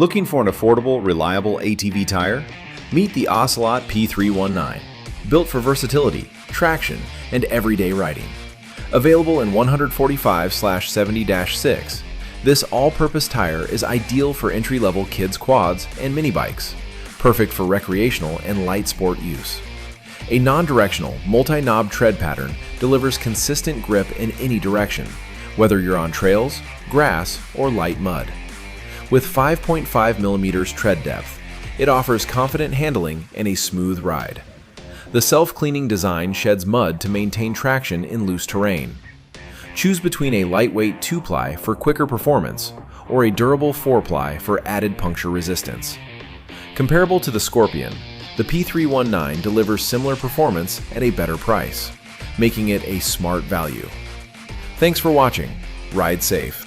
Looking for an affordable, reliable ATV tire? Meet the Ocelot P319, built for versatility, traction, and everyday riding. Available in 145/70-6, this all-purpose tire is ideal for entry-level kids' quads and mini bikes, perfect for recreational and light sport use. A non-directional, multi-knob tread pattern delivers consistent grip in any direction, whether you're on trails, grass, or light mud. With 5.5mm tread depth, it offers confident handling and a smooth ride. The self-cleaning design sheds mud to maintain traction in loose terrain. Choose between a lightweight 2-ply for quicker performance or a durable 4-ply for added puncture resistance. Comparable to the Scorpion, the P319 delivers similar performance at a better price, making it a smart value. Thanks for watching. Ride safe.